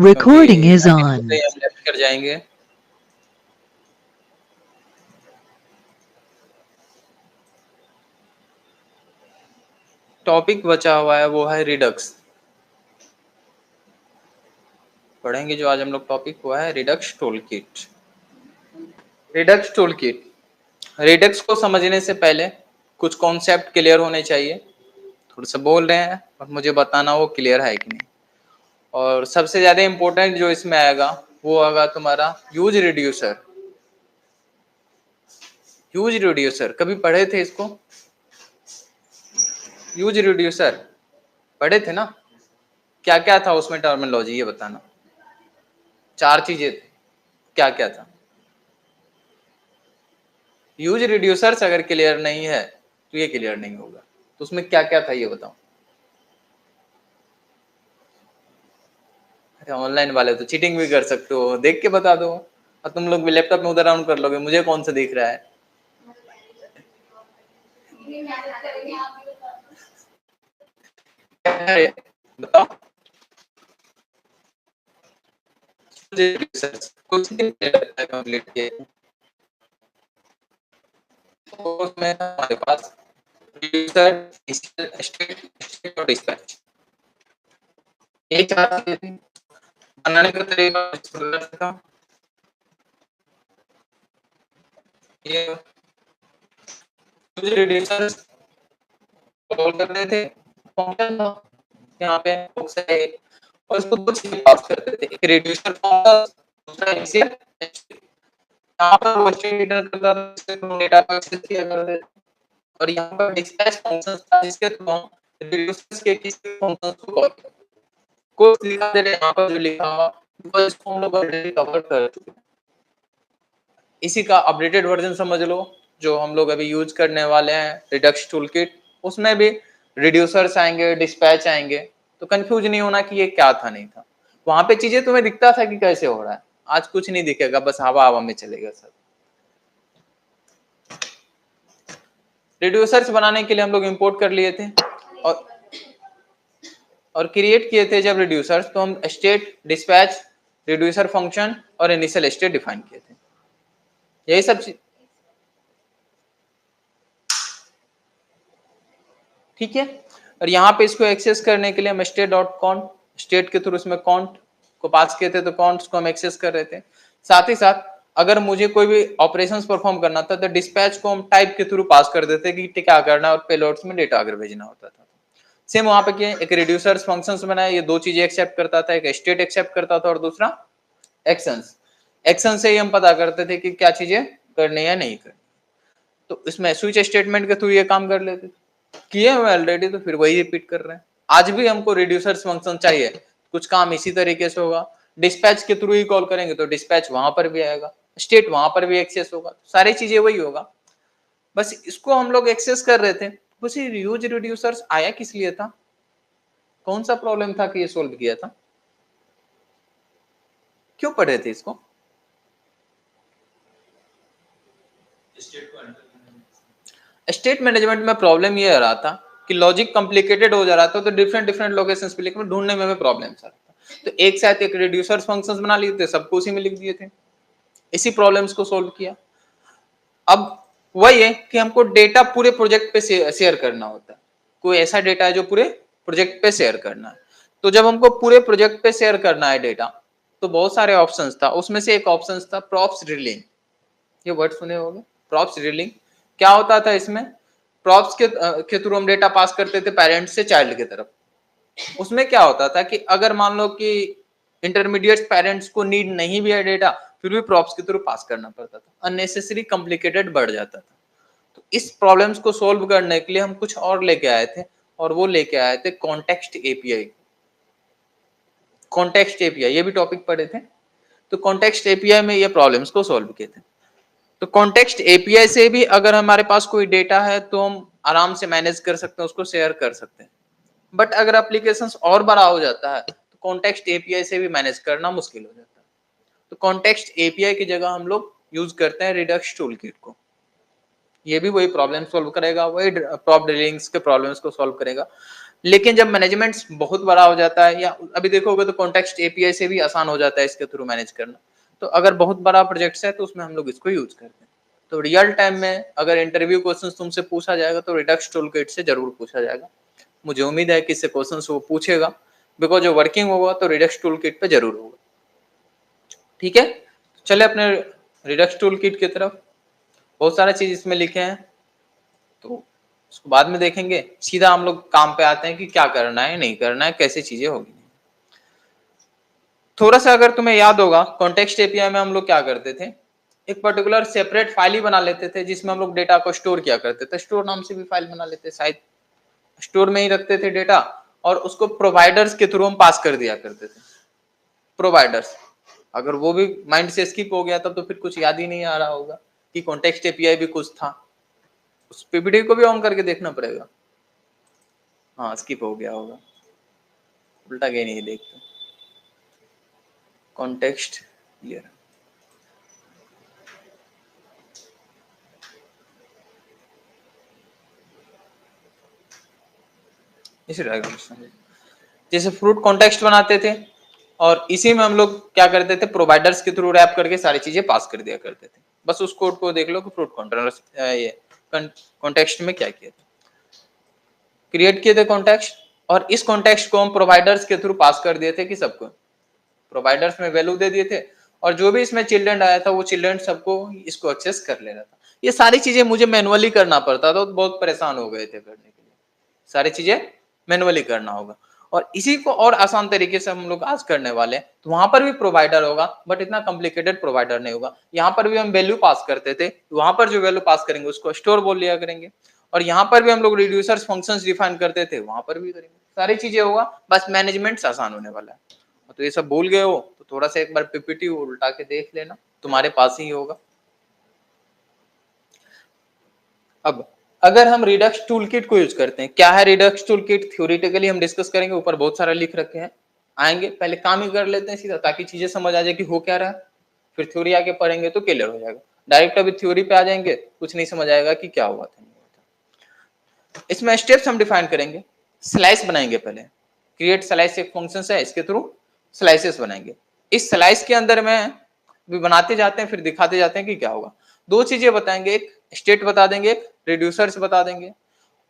Recording क्योंकि is आगे on. चलते ही हम लेफ्ट कर जाएंगे। टॉपिक बचा हुआ है वो है रिडक्स। पढ़ेंगे जो आज हम लोग टॉपिक हुआ है Redux toolkit. Redux toolkit, Redux को समझने से पहले कुछ कॉन्सेप्ट क्लियर होने चाहिए। थोड़ा सा बोल रहे हैं और मुझे बताना वो क्लियर है कि नहीं। और सबसे ज्यादा इम्पोर्टेंट जो इसमें आएगा वो आएगा तुम्हारा यूज रिड्यूसर। यूज रिड्यूसर कभी पढ़े थे इसको? यूज रिड्यूसर पढ़े थे ना? क्या क्या था उसमें टर्मिनोलॉजी ये बताना। 4 चीजें थी, क्या क्या था? यूज रिड्यूसर्स अगर क्लियर नहीं है तो ये क्लियर नहीं होगा। तो उसमें क्या क्या था ये बताओ। अरे ऑनलाइन वाले तो चीटिंग भी कर सकते हो, देख के बता दो। और तुम लोग भी लैपटॉप में उधर राउंड कर लोगे, मुझे कौन सा दिख रहा है? बताओ। कुछ नहीं लगता है कंप्लीट किए। तो उसमें हमारे पास यूजर स्टेट और डिस्पैच, ये 4 चीजें थी। बनाने का तरीका इस प्रकार से था। ये यूजर रिड्यूसर कॉल कर रहे थे, फंक्शन था यहाँ पे बुक्स है और इसको 2 चीजें पास करते थे, एक रिड्यूसर फॉर्म था, दूसरा इनिशियल। यहाँ पर वो स्टेट रिटर्न करता था जिससे तुम डेटा को एक्सेस किया करते थे। और यहाँ पर डिस्पैच फंक्शन था जिसके थ्रू हम रिड्यूसर्स के किसी फंक्शन को कॉल करते थे। कुछ लिखा दे रहे यहाँ पर जो लिखा हुआ वो इसको हम लोग ऑलरेडी कवर कर चुके हैं। इसी का अपडेटेड वर्जन समझ लो जो हम लोग अभी यूज करने वाले हैं रिडक्स टूलकिट। उसमें भी रिड्यूसर्स आएंगे, डिस्पैच आएंगे, तो कंफ्यूज नहीं होना कि ये क्या था नहीं था। वहां पे चीजें तुम्हें दिखता था कि कैसे हो रहा है, आज कुछ नहीं दिखेगा, बस हवा हवा में चलेगा सब। रिड्यूसर्स बनाने के लिए हम लोग इंपोर्ट कर लिए थे और क्रिएट किए थे जब रिड्यूसर्स, तो हम स्टेट, डिस्पैच, रिड्यूसर फंक्शन और इनिशियल स्टेट डिफाइन किए थे। यही सब चीज ठीक है। और यहाँ पे इसको एक्सेस करने के लिए हम स्टेट डॉट कॉन्ट, स्टेट के थ्रू इसमें कॉन्ट को पास किए थे, तो कॉन्ट्स को हम एक्सेस कर रहे थे। साथ ही साथ अगर मुझे कोई भी ऑपरेशंस परफॉर्म करना था तो डिस्पैच को हम टाइप के थ्रू पास कर देते कि क्या करना है और पेलोड्स में डेटा अगर भेजना होता था। सेम वहां पे किया, एक रिड्यूसर्स फंक्शंस बनाया, ये 2 चीजें एक्सेप्ट करता था, एक स्टेट एक्सेप्ट करता था और दूसरा एक्शंस। एक्शन से ही हम पता करते थे कि क्या चीजें करनी है नहीं करनी। तो इसमें स्विच स्टेटमेंट के थ्रू ये काम कर लेते थे, किए हुए ऑलरेडी, तो फिर वही रिपीट कर रहे हैं। आज भी हमको रिड्यूसर्स फंक्शन चाहिए, कुछ काम इसी तरीके से होगा। डिस्पैच के थ्रू ही कॉल करेंगे तो डिस्पैच वहां पर भी आएगा, स्टेट वहां पर भी एक्सेस होगा, सारी चीजें वही होगा। बस इसको हम लोग एक्सेस कर रहे थे। बस ये यूज रिड्यूसर्स आया किस लिए था? कौन सा प्रॉब्लम था कि ये सोल्व किया था? क्यों पढ़े थे इसको? स्टेट मैनेजमेंट में प्रॉब्लम ये आ रहा था कि लॉजिक कॉम्प्लिकेटेड हो जा रहा था, तो डिफरेंट डिफरेंट लोकेशंस पे लिखने ढूंढने में प्रॉब्लम्स आ रहा था। तो एक साथ एक रिड्यूसर्स फंक्शंस बना लिए थे, सबको उसी में लिख दिए थे, इसी प्रॉब्लम्स को सोल्व किया। अब वही है कि हमको डेटा पूरे प्रोजेक्ट पे शेयर करना होता है। कोई ऐसा डेटा है जो पूरे प्रोजेक्ट पे शेयर करना है। तो जब हमको पूरे प्रोजेक्ट पे शेयर करना है डेटा, तो बहुत सारे ऑप्शंस था, उसमें से एक ऑप्शंस था प्रॉप्स ड्रिलिंग। ये वर्ड सुने होंगे, प्रॉप्स ड्रिलिंग। क्या होता था इसमें? प्रॉप्स के थ्रू हम डेटा पास करते थे पेरेंट से चाइल्ड की तरफ। उसमें क्या होता था कि अगर मान लो कि इंटरमीडिएट पेरेंट्स को नीड नहीं भी है डेटा, फिर भी प्रॉप्स के थ्रू पास करना पड़ता था, अननेसेसरी कॉम्प्लिकेटेड बढ़ जाता था। तो इस प्रॉब्लम्स को सोल्व करने के लिए हम कुछ और लेके आए थे, और वो लेके आए थे कॉन्टेक्स्ट एपीआई। कॉन्टेक्स्ट एपीआई ये भी टॉपिक पढ़े थे, तो कॉन्टेक्स्ट एपीआई में ये प्रॉब्लम्स को सोल्व किए थे। तो कॉन्टेक्स्ट एपीआई से भी अगर हमारे पास कोई डेटा है तो हम आराम से मैनेज कर सकते हैं, उसको शेयर कर सकते हैं। बट अगर एप्लीकेशन और बड़ा हो जाता है तो कॉन्टेक्स्ट एपीआई से भी मैनेज करना मुश्किल हो जाता है। तो कॉन्टेक्स्ट एपीआई की जगह हम लोग यूज करते हैं रिडक्स टूलकिट को। ये भी वही प्रॉब्लम सोल्व करेगा, वही प्रॉप ड्रिलिंग्स के प्रॉब्लम्स को सोल्व करेगा। लेकिन जब मैनेजमेंट बहुत बड़ा हो जाता है, या अभी देखोगे तो कॉन्टेक्स्ट एपीआई से भी आसान हो जाता है इसके थ्रू मैनेज करना। तो अगर बहुत बड़ा प्रोजेक्ट है तो उसमें हम लोग इसको यूज करते हैं। तो रियल टाइम में अगर इंटरव्यू क्वेश्चंस तुमसे पूछा जाएगा तो रिडक्स टूलकिट से जरूर पूछा जाएगा। मुझे उम्मीद है कि इससे क्वेश्चंस वो पूछेगा, बिकॉज जो वर्किंग होगा तो रिडक्स टूलकिट पे जरूर होगा। ठीक है, चले अपने रिडक्स टूलकिट की तरफ। बहुत सारा चीज इसमें लिखे हैं, तो उसको बाद में देखेंगे। सीधा हम लोग काम पे आते हैं कि क्या करना है, नहीं करना है, कैसे चीजें होगी। थोड़ा सा अगर तुम्हें याद होगा, कॉन्टेक्स्ट एपीआई में हम लोग क्या करते थे, एक पर्टिकुलर सेपरेट फाइल ही बना लेते थे जिसमें हम लोग डेटा को स्टोर किया करते थे। स्टोर नाम से भी फाइल बना लेते, शायद स्टोर में ही रखते थे डेटा, और उसको प्रोवाइडर्स के थ्रू हम पास कर दिया करते थे। प्रोवाइडर्स, अगर वो भी माइंड से स्किप हो गया तब तो फिर कुछ याद ही नहीं आ रहा होगा कि कॉन्टेक्स्ट एपीआई भी कुछ था। उस पीपीटी को भी ऑन करके देखना पड़ेगा। हाँ, स्किप हो गया होगा, उल्टा गए नहीं देखते। कॉन्टेक्स्ट क्लियर, इसी जैसे फ्रूट कॉन्टेक्स्ट बनाते थे, और इसी में हम लोग क्या करते थे, प्रोवाइडर्स के थ्रू रैप करके सारी चीजें पास कर दिया करते थे। बस उस कोड को देख लो कि फ्रूट कॉन्टेक्स्ट में क्या किया था, क्रिएट किए थे कॉन्टेक्स्ट, और इस कॉन्टेक्स्ट को हम प्रोवाइडर्स के थ्रू पास कर दिए थे कि सबको प्रोवाइडर्स में वैल्यू दे दिए थे, और जो भी इसमें चिल्ड्रन आया था वो चिल्ड्रन सबको इसको एक्सेस कर ले रहा था। ये सारी चीजें मुझे मैनुअली करना पड़ता था, तो बहुत परेशान हो गए थे करने के लिए। सारी चीजें मैनुअली करना होगा, और इसी को और आसान तरीके से हम लोग आज करने वाले हैं। तो वहां पर भी प्रोवाइडर होगा, बट इतना कॉम्प्लिकेटेड प्रोवाइडर नहीं होगा। यहाँ पर भी हम वैल्यू पास करते थे, वहां पर जो वैल्यू पास करेंगे उसको स्टोर बोल लिया करेंगे, और यहाँ पर भी हम लोग रिड्यूसर्स फंक्शंस डिफाइन करते थे, वहां पर भी करेंगे। सारी चीजें होगा, बस मैनेजमेंट आसान होने वाला है। तो ये सब भूल गए हो तो थोड़ा सा एक बार पीपीटी उल्टा के देख लेना, तुम्हारे पास ही होगा। अब अगर हम रिडक्स टूलकिट को यूज करते हैं, क्या है रिडक्स टूलकिट, थ्योरेटिकली हम डिस्कस करेंगे, ऊपर बहुत सारा लिख रखे हैं, आएंगे पहले काम ही कर लेते हैं सीधा, ताकि चीजें समझ आ जाए कि हो क्या रहा है। फिर थ्योरी आके पढ़ेंगे तो क्लियर हो जाएगा। डायरेक्ट अभी थ्योरी पे आ जाएंगे, कुछ नहीं समझ आएगा कि क्या हुआ था। इसमें स्टेप्स हम डिफाइन करेंगे, स्लाइस बनाएंगे पहले। क्रिएट स्लाइस एक फंक्शन है, इसके थ्रू स्लाइसेस बनाएंगे। इस स्लाइस के अंदर में भी बनाते जाते हैं, फिर दिखाते जाते हैं कि क्या होगा। दो चीजें बताएंगे, एक स्टेट बता देंगे, एक रिड्यूसर्स बता देंगे,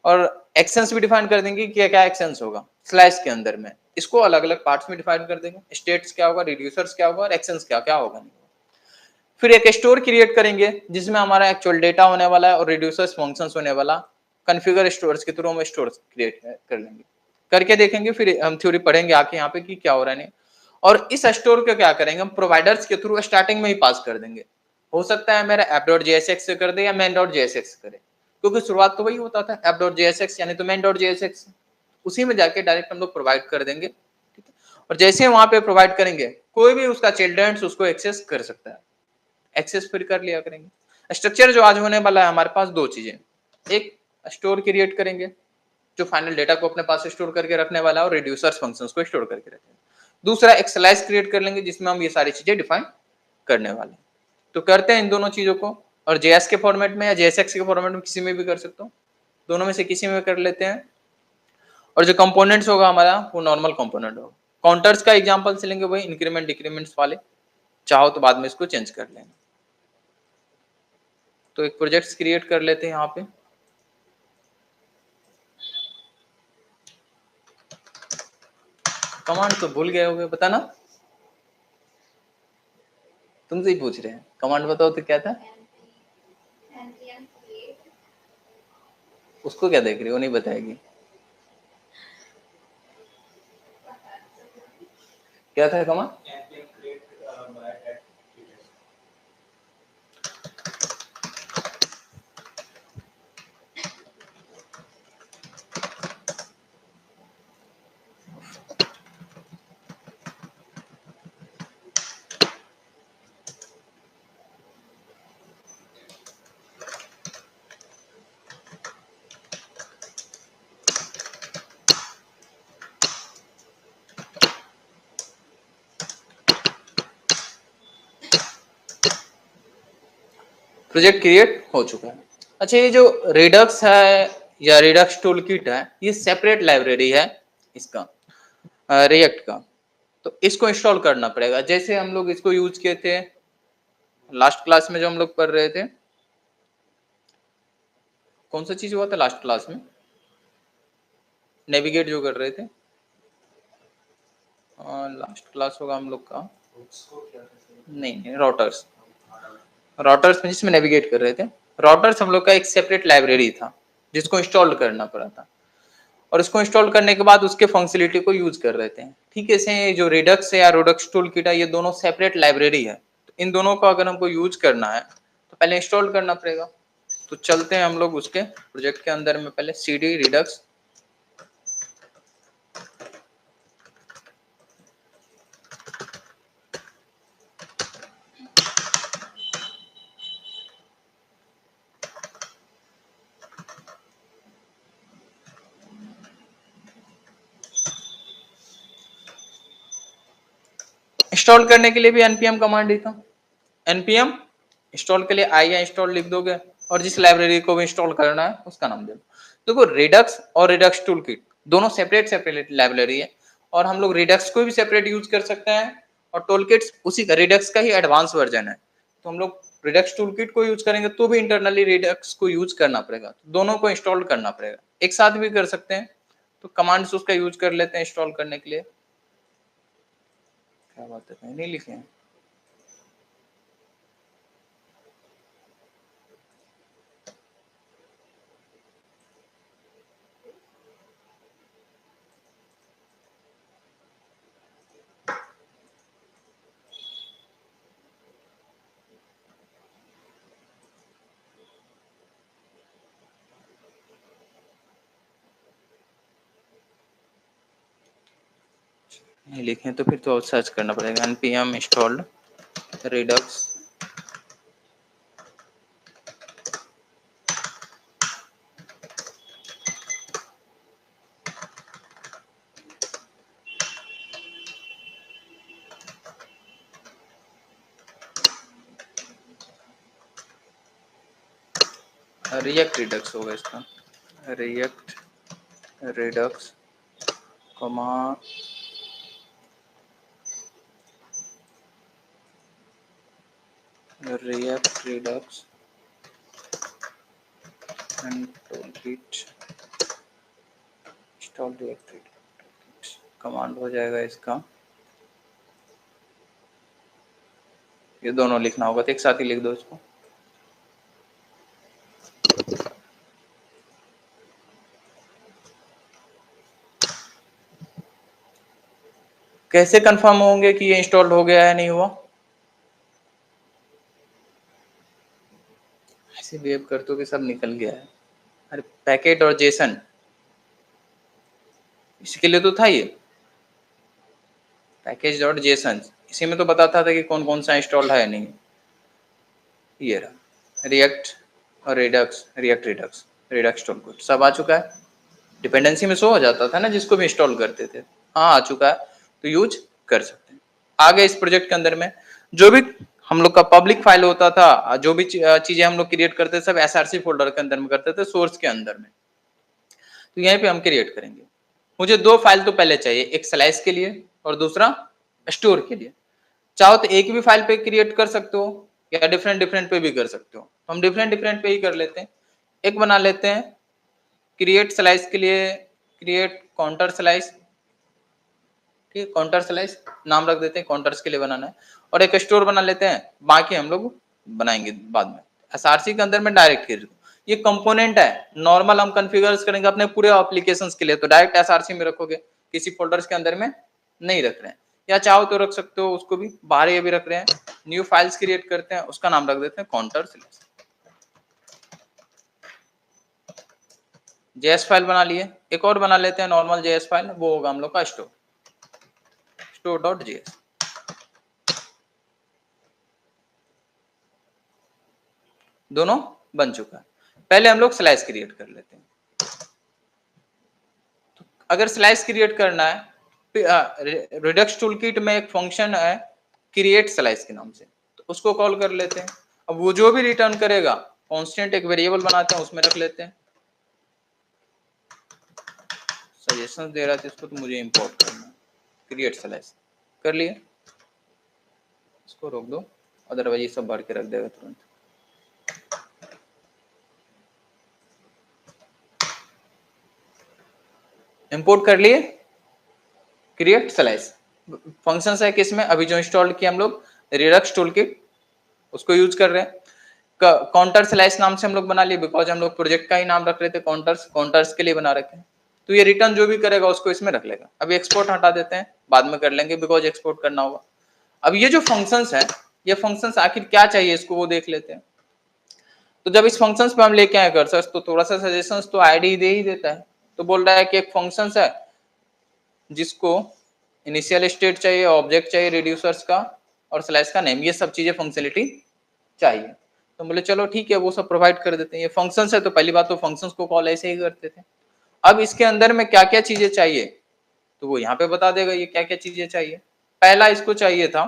और एक्शंस भी डिफाइन कर देंगे कि क्या एक्शंस होगा स्लाइस के अंदर में। इसको अलग अलग पार्ट्स में डिफाइन कर देंगे, स्टेट्स क्या होगा, रिड्यूसर्स क्या होगा, और एक्शंस क्या क्या होगा। फिर एक स्टोर क्रिएट करेंगे जिसमें हमारा एक्चुअल डेटा होने वाला है और रिड्यूसर्स फंक्शंस होने वाला। कॉन्फ़िगर स्टोर्स के थ्रू हम स्टोर क्रिएट कर लेंगे, करके देखेंगे। फिर हम थ्योरी पढ़ेंगे आके यहाँ पे कि क्या हो रहा है नहीं। और इस स्टोर को क्या करेंगे, हम प्रोवाइडर्स के थ्रू स्टार्टिंग में ही पास कर देंगे। हो सकता है मेरा app.jsx से कर दे या main.jsx करे, क्योंकि शुरुआत तो वही होता था app.jsx यानी तो main.jsx, उसी में जाके डायरेक्ट हम लोग प्रोवाइड कर देंगे। ठीक है, और जैसे वहां पे प्रोवाइड करेंगे कोई भी उसका चिल्ड्रन उसको एक्सेस कर सकता है, एक्सेस फिर कर लिया करेंगे। स्ट्रक्चर जो आज होने वाला है हमारे पास दो चीजें, एक स्टोर क्रिएट करेंगे जो फाइनल डेटा को अपने पास स्टोर करके रखने वाला है और रिड्यूसर्स फंक्शंस को स्टोर करके रखेंगे। दूसरा एक स्लाइस क्रिएट कर लेंगे जिसमें हम ये सारी चीजें डिफाइन करने वाले हैं। तो करते हैं इन दोनों चीजों को, और जेएस के फॉर्मेट में या जेएसएक्स के फॉर्मेट में किसी में भी कर सकता हूँ, दोनों में से किसी में कर लेते हैं। और जो कंपोनेंट्स होगा हमारा वो नॉर्मल कंपोनेंट होगा। काउंटर्स का एग्जांपल से लेंगे वही इंक्रीमेंट डिक्रीमेंट्स वाले, चाहो तो बाद में इसको चेंज कर लेंगे। तो एक प्रोजेक्ट क्रिएट कर लेते हैं यहाँ पे। कमांड तो भूल गए होगे, बताना, तुमसे ही पूछ रहे हैं। कमांड बताओ तो क्या था, उसको क्या देख रही हो, नहीं बताएगी। क्या था कमांड, प्रोजेक्ट क्रिएट हो चुका है। अच्छा, ये जो रिडक्स है या रिडक्स टूल किट है, ये सेपरेट लाइब्रेरी है इसका रिएक्ट का, तो इसको इंस्टॉल करना पड़ेगा। जैसे हम लोग इसको यूज किए थे लास्ट क्लास में, जो हम लोग पढ़ रहे थे, कौन सा चीज हुआ था लास्ट क्लास में, नेविगेट जो कर रहे थे, लास्ट क्लास होगा हम लोग का, नहीं राउटर्स, राउटर्स में जिसमें नेविगेट कर रहे थे, राउटर्स हम लोग का एक सेपरेट लाइब्रेरी था जिसको इंस्टॉल करना पड़ा था, और इसको इंस्टॉल करने के बाद उसके फंक्शनलिटी को यूज कर रहे थे। ठीक है, ऐसे जो रिडक्स है या रिडक्स टूल किट है, ये दोनों सेपरेट लाइब्रेरी है, तो इन दोनों को अगर हमको यूज करना है तो पहले इंस्टॉल करना पड़ेगा। तो चलते हैं हम लोग उसके प्रोजेक्ट के अंदर में, पहले cd रिडक्स, इंस्टॉल करने के लिए भी npm कमांड ही था, npm इंस्टॉल के लिए आई या इंस्टॉल लिख दोगे, और जिस लाइब्रेरी को भी इंस्टॉल करना है उसका नाम दे दो। देखो रिडक्स और रिडक्स टूल किट दोनों सेपरेट सेपरेट लाइब्रेरी है, और हम लोग रिडक्स को भी सेपरेट यूज कर सकते हैं, और टूल किट्स उसी का रिडक्स का ही एडवांस वर्जन है, तो हम लोग रिडक्स टूल किट को यूज करेंगे तो भी इंटरनली रिडक्स को यूज करना पड़ेगा, तो दोनों को इंस्टॉल करना पड़ेगा, एक साथ भी कर सकते हैं। तो कमांड्स उसका यूज कर लेते हैं इंस्टॉल करने के लिए। क्या बात है, नहीं लिखे हैं, नहीं लिखे तो फिर तो सर्च करना पड़ेगा, npm installed Redux react Redux होगा इसका, रिएक्ट रिडक्स कमा react Redux and toolkit install react Redux command हो जाएगा इसका, ये दोनों लिखना होगा, तो एक साथ ही लिख दो इसको। कैसे कंफर्म होंगे कि ये इंस्टॉल्ड हो गया है नहीं हुआ, ऐसे बिहेव कर दो कि सब निकल गया है। अरे पैकेट और जेसन इसके लिए तो था, ये पैकेज डॉट जेसन, इसी में तो बताता था कि कौन कौन सा इंस्टॉल है नहीं। ये रहा रिएक्ट और Redux, react Redux Redux tool kit सब आ चुका है, डिपेंडेंसी में शो हो जाता था ना जिसको भी इंस्टॉल करते थे, हाँ आ चुका है, तो यूज कर सकते हैं। आगे इस प्रोजेक्ट के अंदर में जो भी हम लोग का पब्लिक फाइल होता था, जो भी चीजें हम लोग क्रिएट करते थे, सब एसआरसी फोल्डर के अंदर में करते थे, सोर्स के अंदर में, तो यहीं पे हम क्रिएट करेंगे। मुझे दो फाइल तो पहले चाहिए, एक स्लाइस के लिए और दूसरा स्टोर के लिए। चाहो तो एक भी फाइल पे क्रिएट कर सकते हो या डिफरेंट डिफरेंट पे भी कर सकते हो, हम डिफरेंट डिफरेंट पे ही कर लेते हैं। एक बना लेते हैं क्रिएट स्लाइस के लिए, क्रिएट काउंटर स्लाइस, ठीक है, काउंटर स्लाइस नाम रख देते हैं, काउंटर्स के लिए बनाना है, और एक स्टोर बना लेते हैं, बाकी हम लोग बनाएंगे बाद में। एसआरसी के अंदर में डायरेक्ट कर, ये कंपोनेंट है, नॉर्मल हम कॉन्फ़िगर करेंगे अपने पूरे एप्लीकेशंस के लिए, तो डायरेक्ट एसआरसी में रखोगे, किसी फोल्डर्स के अंदर में नहीं रख रहे हैं, या चाहो तो रख सकते हो उसको भी, बाहर ये भी रख रहे हैं। न्यू फाइल्स क्रिएट करते हैं, उसका नाम रख देते हैं काउंटर स्लाइस। जेएस फाइल बना लिए, एक और बना लेते हैं नॉर्मल जेएस फाइल, वो होगा हम लोग का स्टोर, store.js। दोनों बन चुका है। पहले हम लोग स्लाइस क्रिएट कर लेते हैं। तो अगर स्लाइस क्रिएट करना है, रिडक्स टूलकिट में एक फंक्शन है क्रिएट स्लाइस के नाम से, तो उसको कॉल कर लेते हैं। अब वो जो भी रिटर्न करेगा, कांस्टेंट एक वेरिएबल बनाते हैं, उसमें रख लेते हैं, सजेशन दे रहा था इसको, तो मुझे इंपोर्ट करना है। क्रिएट स्लाइस कर लिए, इसको रोक दो, अदरवाइज ये सब भर के रख देगा तुरंत। इंपोर्ट कर लिए क्रिएट स्लाइस। फंक्शन है किसमें, अभी जो इंस्टॉल किया हम लोग रिडक्स टूल किट, उसको यूज कर रहे हैं। काउंटर स्लाइस नाम से हम लोग बना लिए, बिकॉज हम लोग प्रोजेक्ट का ही नाम रख रहे थे काउंटर्स के लिए बना रखे हैं। तो ये रिटर्न जो भी करेगा उसको इसमें रख लेगा। अभी एक्सपोर्ट हटा देते हैं, बाद में कर लेंगे बिकॉज एक्सपोर्ट करना होगा। अब ये जो फंक्शंस है, ये फंक्शंस आखिर क्या चाहिए इसको वो देख लेते हैं। तो जब इस फंक्शंस पे हम लेके आए कर्सर्स, तो थोड़ा सा सजेशंस तो आईडी दे ही देता है। तो बोल रहा है कि एक फंक्शंस है जिसको इनिशियल स्टेट चाहिए, ऑब्जेक्ट चाहिए रिड्यूसर्स का, और स्लाइस का नेम, ये सब चीजें फंक्शनलिटी चाहिए। तो बोले चलो ठीक है, वो सब प्रोवाइड कर देते हैं। ये फंक्शंस है तो पहली बात तो फंक्शंस को कॉल ऐसे ही करते थे। अब इसके अंदर में क्या क्या चीजें चाहिए तो वो यहाँ पे बता देगा ये क्या क्या चीजें चाहिए। पहला इसको चाहिए था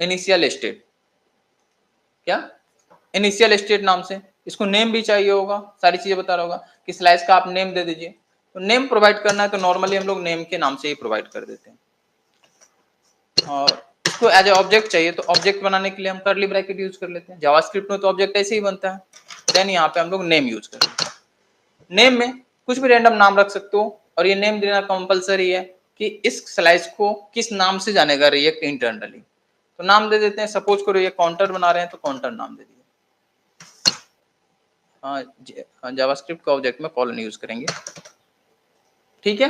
इनिशियल स्टेट। क्या, इनिशियल स्टेट नाम से इसको नेम भी चाहिए होगा, सारी चीजें बता रहा होगा कि स्लाइस का आप नेम दे दीजिए। तो नेम प्रोवाइड करना है तो नॉर्मली हम लोग नेम के नाम से ही प्रोवाइड कर देते हैं। और इसको एज ए ऑब्जेक्ट चाहिए, तो ऑब्जेक्ट बनाने के लिए हम कर्ली ब्रैकेट यूज कर लेते हैं। जावास्क्रिप्ट में तो ऑब्जेक्ट ऐसे ही बनता है। देन यहाँ पे हम लोग नेम यूज कर लेते हैं। नेम में कुछ भी रैंडम नाम रख सकते हो, और ये नेम देना कंपलसरी है कि इस स्लाइस को किस नाम से जानेगा रिएक्ट इंटरनली। तो नाम दे देते हैं, सपोज करो ये काउंटर बना रहे हैं तो काउंटर नाम दे दिए। हाँ, जावास्क्रिप्ट का ऑब्जेक्ट में कॉलन यूज करेंगे। ठीक है।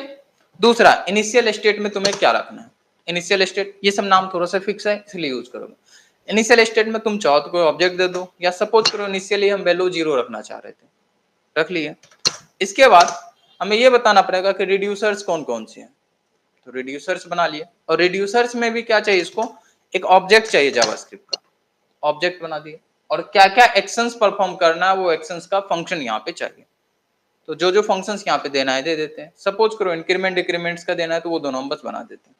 दूसरा, इनिशियल स्टेट में तुम्हें क्या रखना है। इनिशियल स्टेट, ये सब नाम थोड़ा सा फिक्स है इसलिए यूज करोगे। इनिशियल स्टेट में तुम चाहो तो कोई ऑब्जेक्ट दे दो, या सपोज करो इनिशियली हम वैल्यू 0 रखना चाह रहे थे, रख लिए। इसके बाद हमें ये बताना पड़ेगा कि रिड्यूसर्स कौन कौन से हैं। तो रिड्यूसर्स बना लिए, और रिड्यूसर्स में भी क्या चाहिए, इसको एक ऑब्जेक्ट चाहिए जावास्क्रिप्ट का, ऑब्जेक्ट बना दिए। और क्या क्या एक्शंस परफॉर्म करना है वो एक्शंस का फंक्शन यहाँ पे चाहिए। तो जो जो फंक्शंस यहाँ पे देना है दे देते हैं। सपोज करो इंक्रीमेंट डिक्रीमेंट्स का देना है तो वो दोनों हम बस बना देते हैं।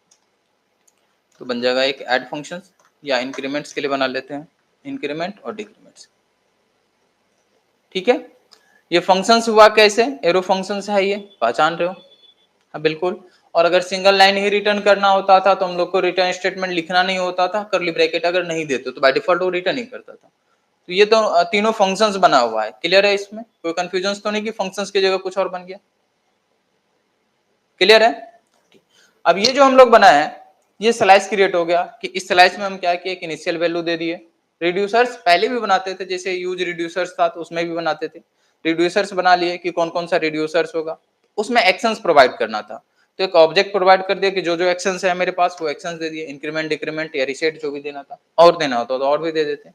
तो बन जाएगा एक ऐड फंक्शंस, या इंक्रीमेंट्स के लिए बना लेते हैं इंक्रीमेंट और डिक्रीमेंट्स। ठीक है। ये फंक्शंस हुआ कैसे, एरो फंक्शंस है, ये पहचान रहे हो। हाँ बिल्कुल। और अगर सिंगल लाइन ही रिटर्न करना होता था तो हम लोग को रिटर्न स्टेटमेंट लिखना नहीं होता था, कर्ली ब्रैकेट अगर नहीं देते तो बाय डिफॉल्ट वो रिटर्न ही करता था। तो ये तो तीनों फंक्शंस बना हुआ है। क्लियर है, इसमें कोई कंफ्यूजन तो नहीं कि फंक्शंस की जगह कुछ और बन गया। क्लियर है। अब ये जो हम लोग बनाए हैं, ये स्लाइस क्रिएट हो गया कि इस स्लाइस में हम क्या किए, एक इनिशियल वैल्यू दे दिए। रिड्यूसर्स पहले भी बनाते थे, जैसे यूज रिड्यूसर्स था तो उसमें भी बनाते थे। रिड्यूसर्स बना लिए कि कौन कौन सा रिड्यूसर्स होगा, उसमें एक्शंस प्रोवाइड करना था। तो एक ऑब्जेक्ट प्रोवाइड कर दिया कि जो जो एक्शंस है मेरे पास वो एक्शंस दे दिए, इंक्रीमेंट डिक्रीमेंट या रिसेट जो भी देना था, और देना होता तो और भी दे देते।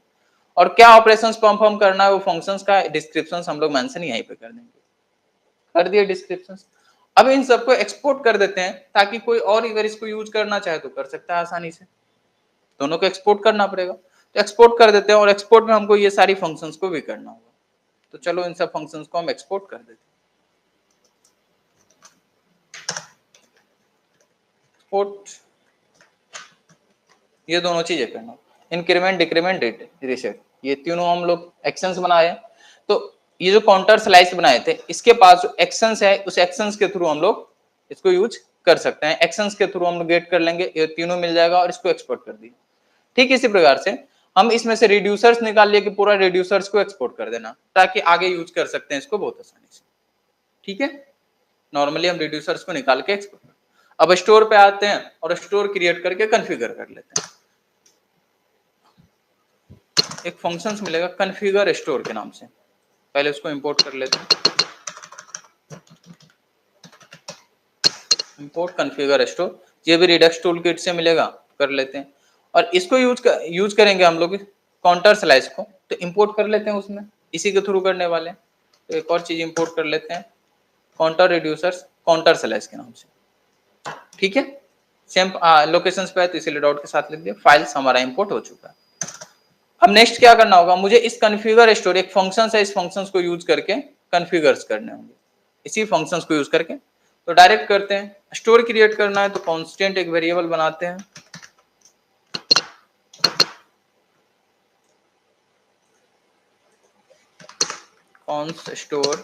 और क्या ऑपरेशंस परफॉर्म करना है वो फंक्शंस का डिस्क्रिप्शन हम लोग मेंशन यहीं पे कर देंगे। कर दिए डिस्क्रिप्शन। अब इन सबको एक्सपोर्ट कर देते हैं ताकि कोई और अगर इसको यूज करना चाहे तो कर सकता है आसानी से। दोनों को एक्सपोर्ट करना पड़ेगा, तो एक्सपोर्ट कर देते हैं। और एक्सपोर्ट में हमको ये सारी फंक्शंस को भी करना होगा। तो चलो इन सब फंक्शंस को हम एक्सपोर्ट कर देते हैं। एक्सपोर्ट, ये दोनों चीजें करना, इंक्रीमेंट डिक्रीमेंट रिसेट, ये तीनों हम लोग एक्शंस बनाए। तो ये जो काउंटर स्लाइस बनाए थे इसके पास जो एक्शंस है उस एक्शंस के थ्रू हम लोग इसको यूज कर सकते हैं। एक्शंस के थ्रू हम लोग गेट कर लेंगे, ये तीनों मिल जाएगा और इसको एक्सपोर्ट कर दिए। ठीक इसी प्रकार से हम इसमें से रिड्यूसर्स निकाल लिए कि पूरा रिड्यूसर्स को एक्सपोर्ट कर देना ताकि आगे यूज कर सकते हैं इसको बहुत आसानी से। ठीक है। नॉर्मली हम रिड्यूसर्स को निकाल के एक्सपोर्ट, अब स्टोर पे आते हैं और स्टोर क्रिएट करके कॉन्फ़िगर कर लेते हैं। एक फंक्शंस मिलेगा कॉन्फ़िगर स्टोर के नाम से, पहले उसको इंपोर्ट कर लेते हैं। इंपोर्ट कॉन्फ़िगर स्टोर, ये भी रिडक्स टूल किट से मिलेगा, कर लेते हैं। और इसको यूज करेंगे हम लोग काउंटर स्लाइस को, तो इंपोर्ट कर लेते हैं उसमें, इसी के थ्रू करने वाले हैं। तो एक और चीज इंपोर्ट कर लेते हैं, काउंटर रिड्यूसर्स काउंटर स्लाइस के नाम से। ठीक है। सेम लोकेशंस पे है तो इसीलिए डॉट के साथ लिख दिया। फाइल्स हमारा इंपोर्ट हो चुका है। अब नेक्स्ट क्या करना होगा, मुझे इस कॉन्फ़िगर स्टोर, एक फंक्शन है, इस फंक्शंस को यूज करके कॉन्फ़िगर्स करने होंगे इसी फंक्शंस को यूज करके। तो डायरेक्ट करते हैं, स्टोर क्रिएट करना है तो कांस्टेंट एक वेरिएबल बनाते हैं, cons store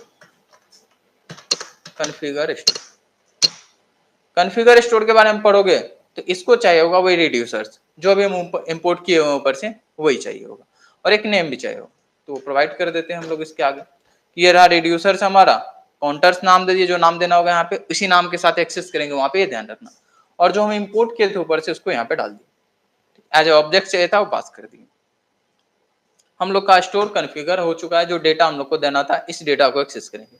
configure store. Configure store के बारे में पढ़ोगे तो इसको चाहिए होगा वही रिड्यूसर्स जो भी हम इंपोर्ट किए हुए ऊपर से वही चाहिए होगा, और एक नेम भी चाहिए होगा, तो प्रोवाइड कर देते हैं हम लोग इसके आगे कि ये रहा रिड्यूसर्स हमारा, काउंटर्स नाम दे दिए, जो नाम देना होगा यहाँ पे इसी नाम के साथ एक्सेस करेंगे वहां पे, ये ध्यान रखना, और जो हम इंपोर्ट किए थे ऊपर से उसको यहाँ पे डाल दिए, एज ए ऑब्जेक्ट चाहिए था वो पास कर दिए। हम लोग का स्टोर कॉन्फ़िगर हो चुका है, जो डेटा हम लोग को देना था इस डेटा को एक्सेस करेंगे।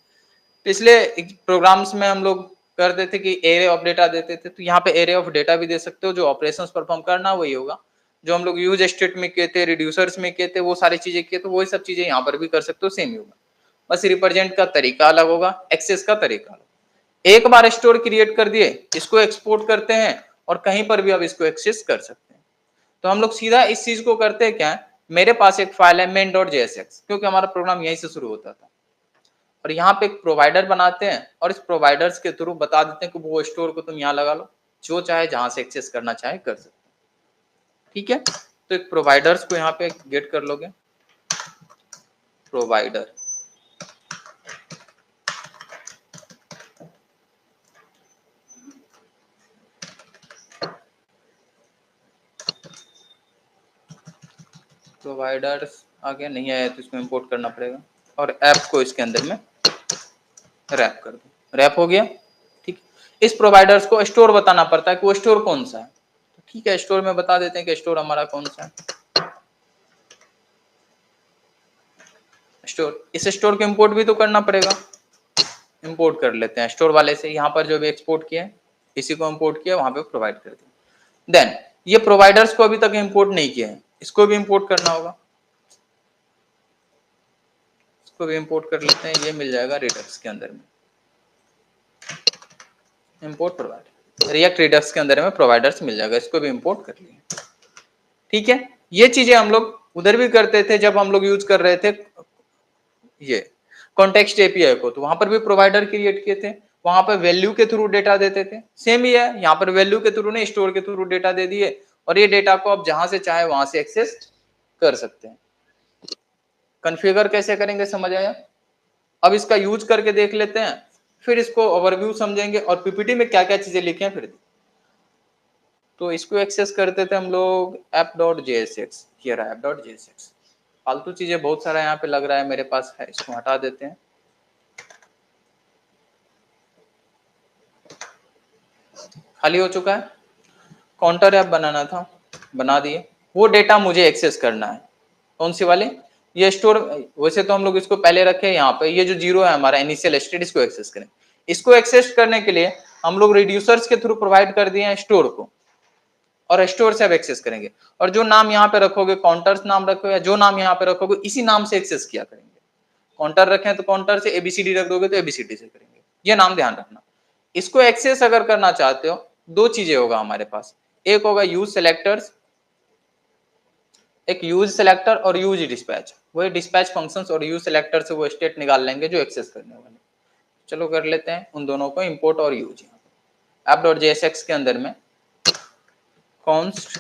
पिछले प्रोग्राम्स में हम लोग करते थे कि एरे ऑफ डेटा देते थे, तो यहाँ पे एरे ऑफ डेटा भी दे सकते हो, जो ऑपरेशंस परफॉर्म करना वही होगा जो हम लोग यूज स्टेट में किए थे, रिड्यूसर्स में किए थे, वो सारी चीजें किए, तो वही सब चीजें यहाँ पर भी कर सकते हो, सेम ही होगा, बस रिप्रेजेंट का तरीका अलग होगा, एक्सेस का तरीका अलग। एक बार स्टोर क्रिएट कर दिए, इसको एक्सपोर्ट करते हैं और कहीं पर भी अब इसको एक्सेस कर सकते हैं। तो हम लोग सीधा इस चीज को करते हैं क्या, मेरे पास एक फाइल है main.jsx, क्योंकि हमारा प्रोग्राम यहीं से शुरू होता था, और यहाँ पे एक प्रोवाइडर बनाते हैं और इस प्रोवाइडर्स के थ्रू बता देते हैं कि वो स्टोर को तुम यहाँ लगा लो, जो चाहे जहां से एक्सेस करना चाहे कर सकते हो। ठीक है, तो एक प्रोवाइडर्स को यहाँ पे गेट कर लोगे, प्रोवाइडर, प्रोवाइडर्स आगे नहीं आया तो इसको इंपोर्ट करना पड़ेगा, और ऐप को इसके अंदर में रैप कर दो, रैप हो गया। ठीक, इस प्रोवाइडर्स को स्टोर बताना पड़ता है कि वो स्टोर कौन सा है, तो ठीक है स्टोर में बता देते हैं कि स्टोर हमारा कौन सा है। स्टोर, इस स्टोर को इंपोर्ट भी तो करना पड़ेगा, इंपोर्ट कर लेते हैं स्टोर वाले से, यहाँ पर जो भी एक्सपोर्ट किया है इसी को इंपोर्ट किया वहां पे प्रोवाइड कर दिया। देन ये प्रोवाइडर्स को अभी तक इंपोर्ट नहीं किया है, इसको भी इंपोर्ट करना होगा, इसको भी इंपोर्ट कर लेते हैं, ये मिल जाएगा रिडक्स के अंदर में, इंपोर्ट प्रोवाइडर, रिएक्ट रिडक्स के अंदर में प्रोवाइडर्स मिल जाएगा, इसको भी इंपोर्ट कर लिए। ठीक है, ये चीजें हम लोग उधर भी करते थे जब हम लोग यूज कर रहे थे ये कॉन्टेक्स्ट एपीआई को, तो वहां पर भी प्रोवाइडर क्रिएट किए थे, वहां पर वैल्यू के थ्रू डेटा देते थे, सेम ही है यहाँ पर वैल्यू के थ्रू नहीं स्टोर के थ्रू डेटा दे दिए, और ये डेटा को आप जहां से चाहे वहां से एक्सेस कर सकते हैं। कॉन्फ़िगर कैसे करेंगे समझ आया, अब इसका यूज करके देख लेते हैं, फिर इसको ओवरव्यू समझेंगे और पीपीटी में क्या क्या चीजें लिखे हैं फिर। तो इसको एक्सेस करते थे हम लोग app.jsx, ये रहा app.jsx, फालतू चीजें बहुत सारा यहाँ पे लग रहा है मेरे पास है, इसको हटा देते हैं। खाली हो चुका है, काउंटर ऐप बनाना था, बना दिए, वो डेटा मुझे एक्सेस करना है, कौन सी वाली, ये स्टोर, वैसे तो हम लोग इसको पहले रखे यहाँ पे, ये जो जीरो है हमारा इनिशियल स्टेट, इसको एक्सेस करें, इसको एक्सेस करने के लिए हम लोग रिड्यूसर्स के थ्रू प्रोवाइड कर दिए हैं स्टोर को, और स्टोर से अब एक्सेस करेंगे, और जो नाम यहाँ पे रखोगे काउंटर्स नाम रखोगे, या जो नाम यहाँ पे रखोगे इसी नाम से एक्सेस किया करेंगे, काउंटर रखें तो काउंटर से, एबीसीडी रख दोगे तो एबीसीडी से करेंगे, ये नाम ध्यान रखना। इसको एक्सेस अगर करना चाहते हो दो चीजें होगा हमारे पास, एक होगा यूज सेलेक्टर्स, एक यूज सेलेक्टर और यूज डिस्पैच, वही डिस्पैच फंक्शंस और यूज सेलेक्टर से वो स्टेट निकाल लेंगे जो एक्सेस करने वाले। चलो कर लेते हैं उन दोनों को इंपोर्ट और यूज। app.jsx के अंदर में कॉन्स्ट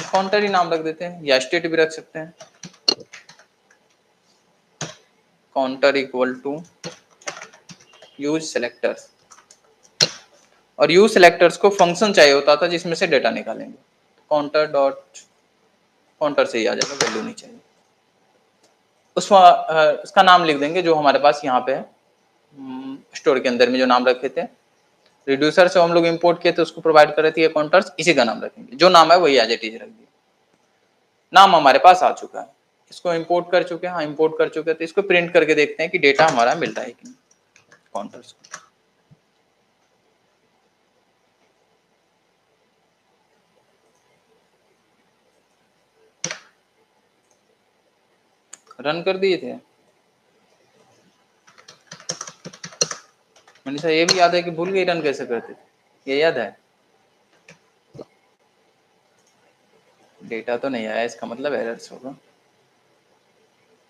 काउंटर ही नाम रख देते हैं, या स्टेट भी रख सकते हैं, counter equal to use selectors, और यूज सेलेक्टर्स को फंक्शन चाहिए होता था जिसमें से डेटा निकालेंगे, काउंटर डॉट काउंटर से ही आ जाएगा, वैल्यू नहीं चाहिए, उसका नाम लिख देंगे जो हमारे पास यहाँ पे है स्टोर के अंदर में जो नाम रखे थे, रिड्यूसर से हम लोग इंपोर्ट किए थे उसको प्रोवाइड कर रहे थे, काउंटर्स इसी का नाम रखेंगे, जो नाम है वही एज इट इज रख दिया, नाम हमारे पास आ चुका है, इसको इंपोर्ट कर चुके हैं, हाँ इंपोर्ट कर चुके हैं, तो इसको प्रिंट करके देखते हैं कि डेटा हमारा मिल रहा है कि नहीं काउंटर्स को। रन कर दिए थे मनीषा, ये भी याद है कि भूल गई रन कैसे करते थे, ये याद है, डेटा तो नहीं आया इसका मतलब एरर्स होगा,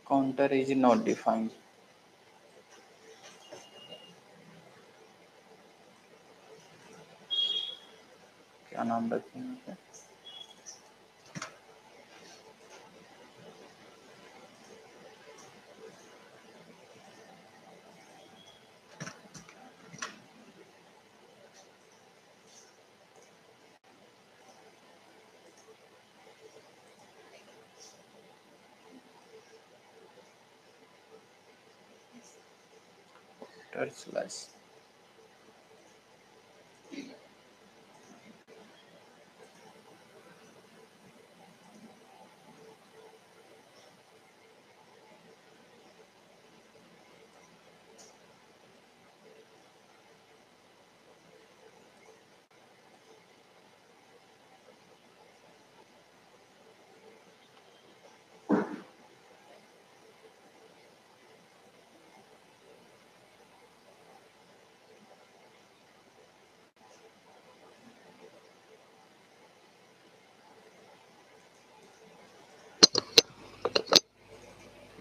काउंटर इज नॉट डिफाइंड, क्या नाम रखें यहाँ पे, counter slash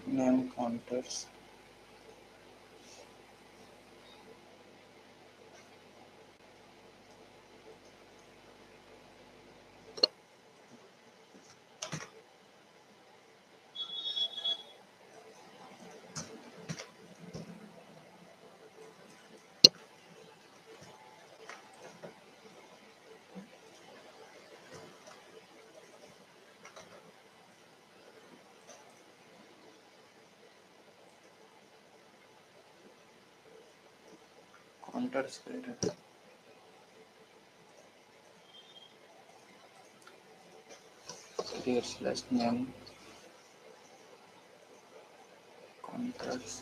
name counters counters slash name counters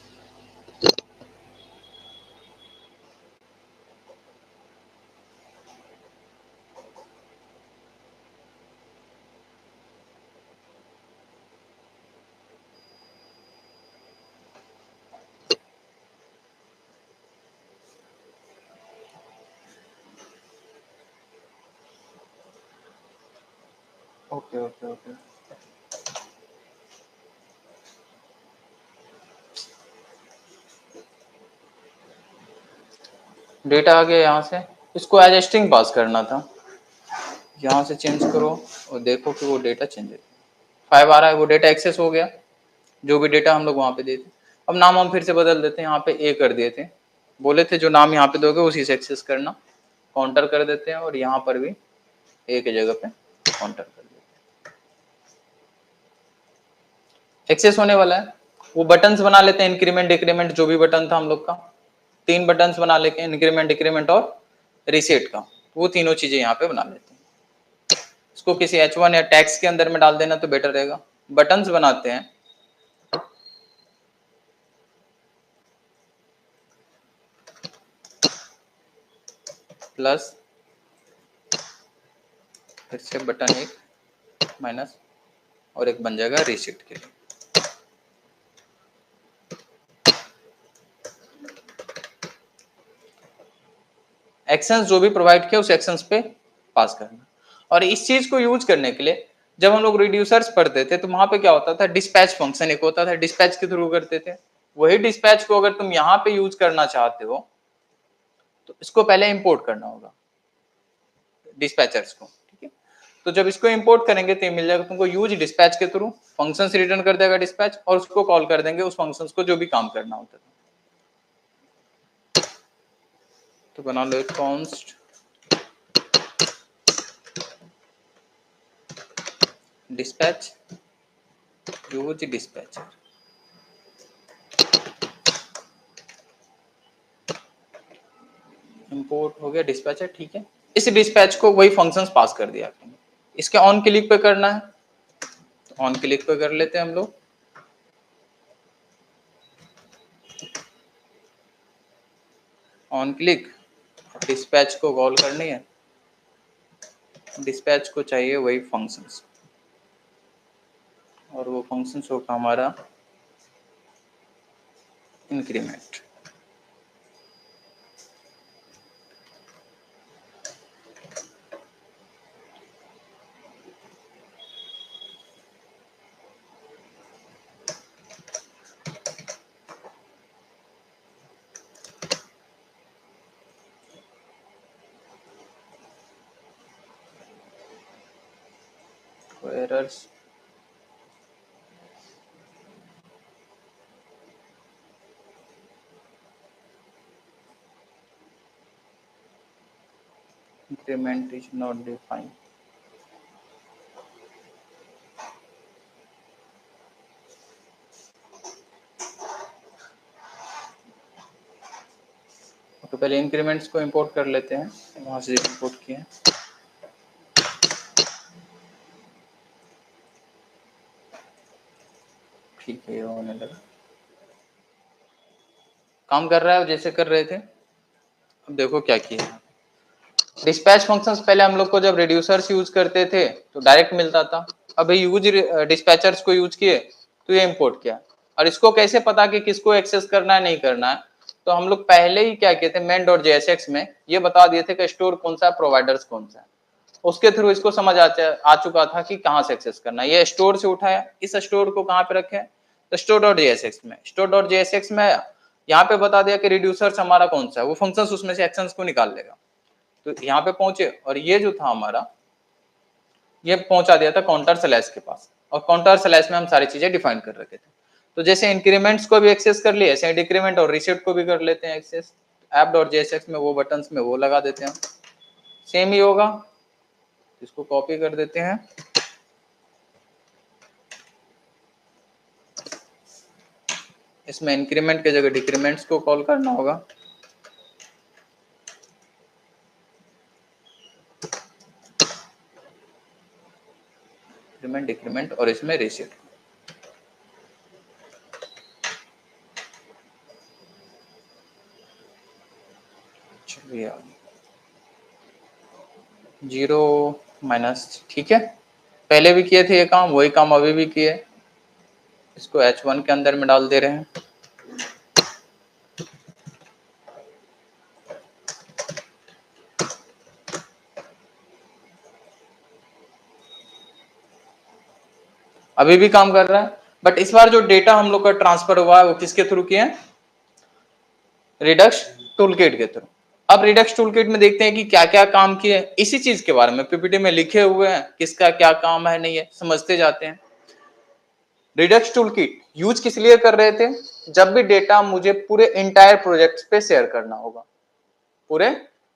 okay okay okay data आ गया यहाँ से, इसको एज स्ट्रिंग पास करना था, यहाँ से चेंज करो और देखो कि वो डेटा चेंज है, 5 आ रहा है, वो डेटा एक्सेस हो गया, जो भी डेटा हम लोग वहाँ पे देते। अब नाम हम फिर से बदल देते हैं, यहाँ पे ए कर दिए थे, बोले थे जो नाम यहाँ पे दोगे उसी से एक्सेस करना, काउंटर कर देते हैं और यहाँ पर भी ए की जगह पे काउंटर कर देते हैं, एक्सेस होने वाला है। वो बटन्स बना लेते हैं, इंक्रीमेंट डिक्रीमेंट जो भी बटन था हम लोग का, 3 बटन्स बना लेते हैं, इंक्रीमेंट डिक्रीमेंट और रीसेट का, वो तीनों चीजें यहाँ पे बना लेते हैं। इसको किसी H1 या टैक्स के अंदर में डाल देना तो बेटर रहेगा। बटन्स बनाते हैं, प्लस फिर से बटन एक माइनस और एक बन जाएगा रीसेट के लिए। एक्शंस जो भी प्रोवाइड किया उस एक्शंस पे पास करना। और इस चीज को यूज करने के लिए जब हम लोग रिड्यूसर्स पढ़ते थे तो वहां पे क्या होता था, डिस्पैच फंक्शन एक होता था, डिस्पैच के थ्रू करते थे। वही डिस्पैच को अगर तुम यहाँ पे यूज करना चाहते हो तो इसको पहले इंपोर्ट करना होगा, डिस्पैचर्स को, ठीक है। तो जब इसको इंपोर्ट करेंगे तो ये मिल जाएगा तुमको, यूज डिस्पैच के थ्रू फंक्शंस रिटर्न कर देगा डिस्पैच, और उसको कॉल कर देंगे उस फंक्शंस को जो भी काम करना होता था। तो बना लो एक const dispatch use dispatcher, import हो गया डिस्पैचर, ठीक है। इस डिस्पैच को वही फंक्शंस पास कर दिया आपने। इसके ऑन क्लिक पे करना है तो ऑन क्लिक पे कर लेते हैं हम लोग, ऑन क्लिक डिस्पैच को कॉल करनी है, डिस्पैच को चाहिए वही फंक्शंस और वो फंक्शंस होगा हमारा increment. Errors increment is not defined, पहले इंक्रीमेंट्स को इंपोर्ट कर लेते हैं, वहां से इंपोर्ट किए हैं। ठीक है, ये होने लगा, काम कर रहा है जैसे कर रहे थे। अब देखो क्या किया, डिस्पैच फंक्शंस पहले हम लोग को जब रिड्यूसर्स यूज करते थे तो डायरेक्ट मिलता था। अभी यूज डिस्पैचर्स को यूज किए तो ये इंपोर्ट किया। और इसको कैसे पता कि किसको एक्सेस करना है नहीं करना है, तो हम लोग पहले ही क्या किए थे, मेन डॉट जेएसएक्स में ये बता दिए थे कि स्टोर कौन सा है, प्रोवाइडर्स कौन सा है। उसके थ्रू इसको समझ आ चुका था कि कहाँ से एक्सेस करना है। ये स्टोर से उठाया, इस स्टोर को कहाँ पे रखे, तो स्टोर डॉट जेएसएक्स में। स्टोर डॉट जेएसएक्स में यहाँ पे बता दिया कि रिड्यूसर्स हमारा कौन सा है, वो फंक्शंस उसमें से एक्शंस को निकाल लेगा। तो यहाँ पे पहुंचे और ये जो था हमारा, ये पहुंचा दिया था काउंटर स्लैश के पास, और काउंटर स्लैश में हम सारी चीजें डिफाइन कर रखे थे। तो जैसे इंक्रीमेंट्स को भी एक्सेस कर लिए, ऐसे डिक्रीमेंट और रीसेट को भी कर लेते हैं एक्सेस। ऐप डॉट जेएसएक्स में वो बटन्स में वो लगा देते हैं, सेम ही होगा। इसको कॉपी कर देते हैं, इसमें इंक्रीमेंट की जगह डिक्रीमेंट्स को कॉल करना होगा। इंक्रीमेंट डिक्रीमेंट और इसमें रीसेट। चलिए 0 माइनस, ठीक है, पहले भी किए थे ये काम, वही काम अभी भी किए। इसको H1 के अंदर में डाल दे रहे हैं। अभी भी काम कर रहा है, बट इस बार जो डेटा हम लोग का ट्रांसफर हुआ है वो किसके थ्रू किए हैं, रिडक्स टूलकिट के थ्रू। अब रिडक्स टूलकिट में देखते हैं कि क्या क्या काम किए, इसी चीज के बारे में पीपीटी में लिखे हुए हैं, किसका क्या काम है नहीं है, समझते जाते हैं। रिडक्स टूलकिट यूज किस लिए कर रहे थे, जब भी डेटा मुझे पूरे इंटायर प्रोजेक्ट पे शेयर करना होगा, पूरे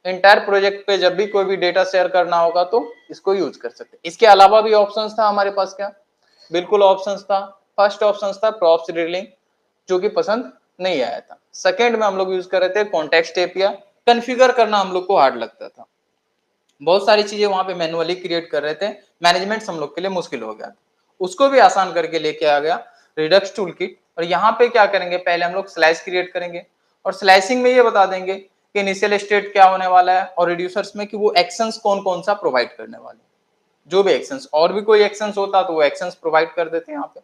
इंटायर प्रोजेक्ट पे जब भी कोई भी डेटा शेयर करना होगा तो इसको यूज कर सकते हैं। इसके अलावा भी ऑप्शंस था हमारे पास, क्या बिल्कुल ऑप्शंस था। फर्स्ट ऑप्शन था प्रॉप्स रीडिंग, जो कि पसंद नहीं आया था। सेकंड में हम लोग यूज कर रहे थे कॉन्टेक्स्ट एपीआई, कॉन्फ़िगर करना हम लोग को हार्ड लगता था, बहुत सारी चीजें वहां पे मैनुअली क्रिएट कर रहे थे, मैनेजमेंट हम लोग के लिए मुश्किल हो गया था। उसको भी आसान करके लेके आ गया रिडक्स टूलकिट। और यहाँ पे क्या करेंगे, पहले हम लोग स्लाइस क्रिएट करेंगे, और स्लाइसिंग में ये बता देंगे कि इनिशियल स्टेट क्या होने वाला है, और रिड्यूसर्स में कि वो एक्शंस कौन कौन सा प्रोवाइड करने वाले, जो भी एक्शंस, और भी कोई एक्शंस होता तो वो एक्शंस प्रोवाइड कर देते हैं यहाँ पे,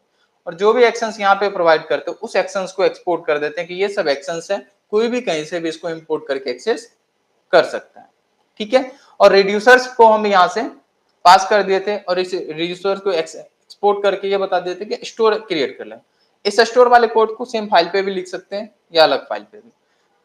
और जो भी एक्शंस यहाँ पे प्रोवाइड करते हैं उस एक्शंस को एक्सपोर्ट कर देते हैं कि ये सब एक्शंस है, कोई भी कहीं से भी इसको इंपोर्ट करके एक्सेस कर सकता है, ठीक है। और रिड्यूसर्स को हम यहाँ से पास कर दिए थे, और इस रिड्यूसर्स को एक्सपोर्ट करके ये बता देते कि स्टोर क्रिएट कर लें। इस स्टोर वाले कोड को सेम फाइल पे भी लिख सकते हैं या अलग फाइल पे भी।